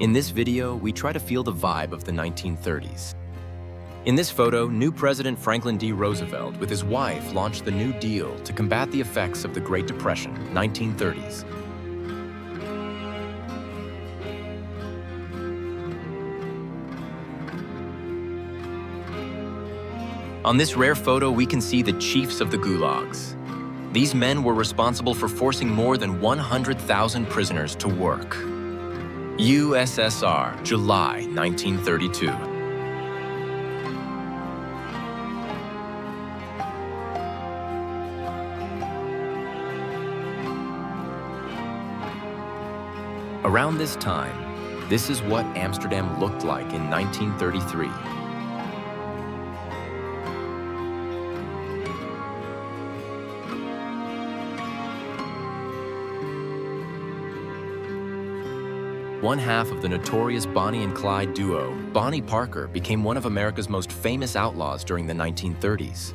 In this video, we try to feel the vibe of the 1930s. In this photo, new President Franklin D. Roosevelt with his wife launched the New Deal to combat the effects of the Great Depression, 1930s. On this rare photo, we can see the chiefs of the gulags. These men were responsible for forcing more than 100,000 prisoners to work. USSR, July 1932. Around this time, this is what Amsterdam looked like in 1933. One half of the notorious Bonnie and Clyde duo, Bonnie Parker, became one of America's most famous outlaws during the 1930s.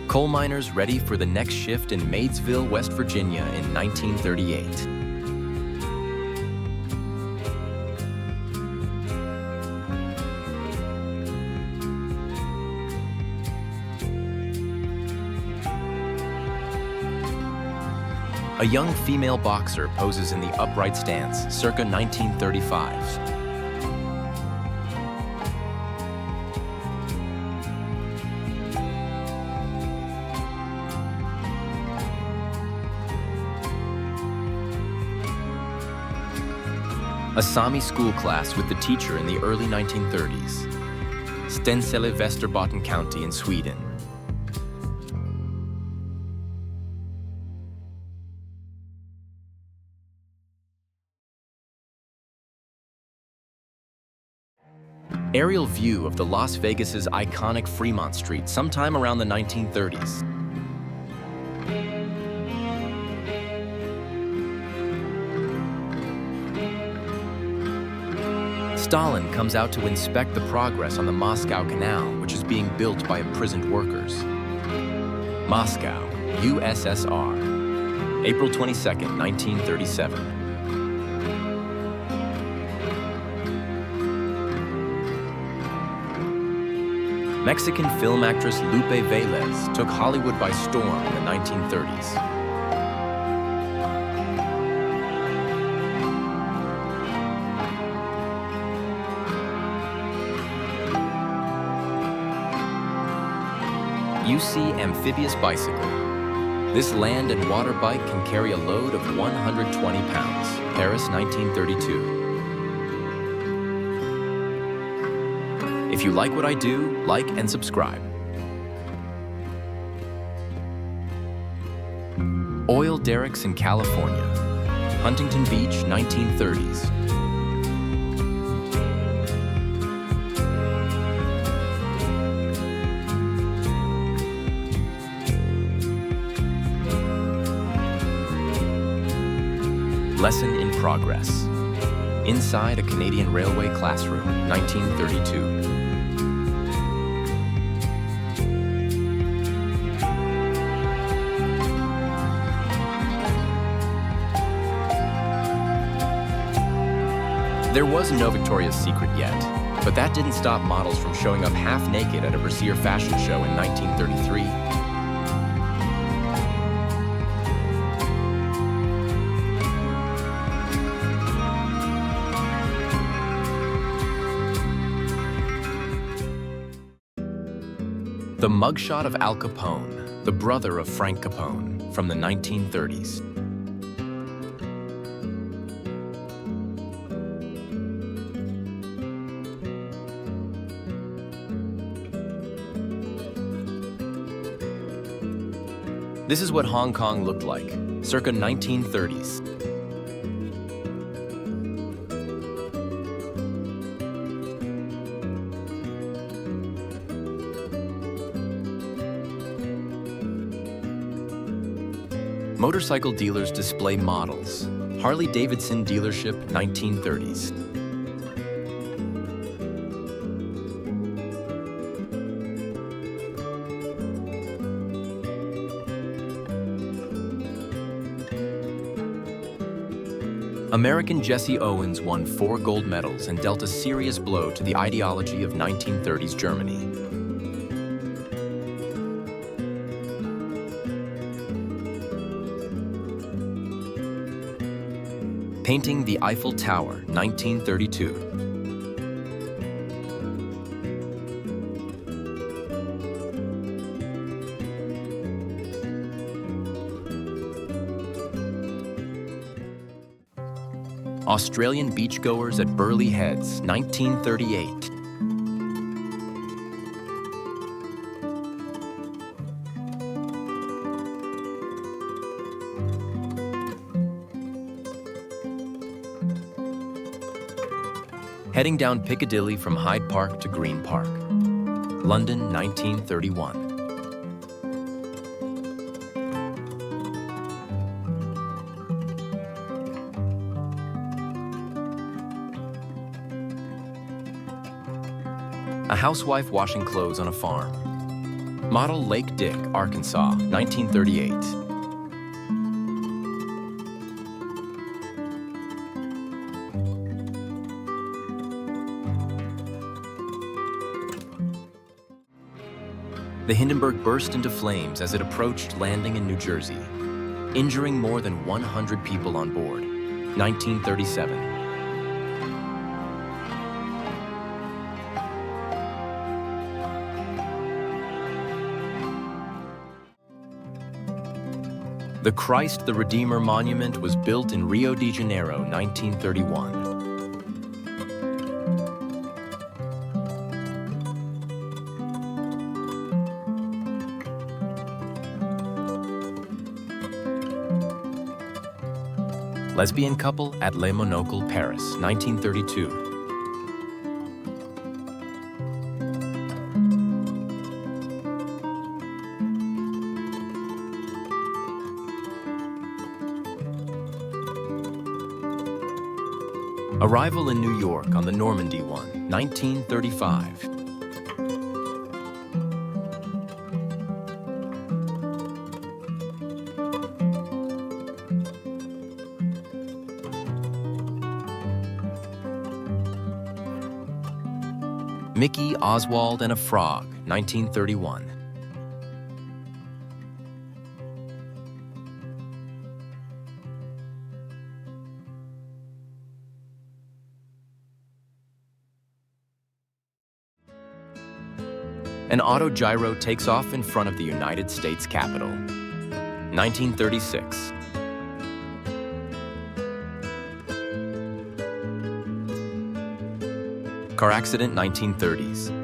Coal miners ready for the next shift in Maysville, West Virginia in 1938. A young female boxer poses in the upright stance, circa 1935. A Sami school class with the teacher in the early 1930s. Stensele, Västerbotten County in Sweden. Aerial view of the Las Vegas's iconic Fremont Street sometime around the 1930s. Stalin comes out to inspect the progress on the Moscow Canal, which is being built by imprisoned workers. Moscow, USSR, April 22nd, 1937. Mexican film actress Lupe Velez took Hollywood by storm in the 1930s. UC amphibious bicycle. This land and water bike can carry a load of 120 pounds. Paris, 1932. If you like what I do, like and subscribe. Oil derricks in California. Huntington Beach, 1930s. Lesson in progress. Inside a Canadian Railway classroom, 1932. There was no Victoria's Secret yet, but that didn't stop models from showing up half naked at a Brassiere fashion show in 1933. The mugshot of Al Capone, the brother of Frank Capone, from the 1930s. This is what Hong Kong looked like, circa 1930s. Motorcycle dealers display models. Harley-Davidson dealership, 1930s. American Jesse Owens won 4 gold medals and dealt a serious blow to the ideology of 1930s Germany. Painting the Eiffel Tower, 1932. Australian beachgoers at Burleigh Heads, 1938. Heading down Piccadilly from Hyde Park to Green Park. London, 1931. A housewife washing clothes on a farm. Model Lake Dick, Arkansas, 1938. The Hindenburg burst into flames as it approached landing in New Jersey, injuring more than 100 people on board, 1937. The Christ the Redeemer Monument was built in Rio de Janeiro, 1931. Lesbian couple at Le Monocle, Paris, 1932. Arrival in New York on the Normandy one, 1935. Mickey, Oswald, and a Frog, 1931. An autogyro takes off in front of the United States Capitol, 1936. Car accident, 1930s.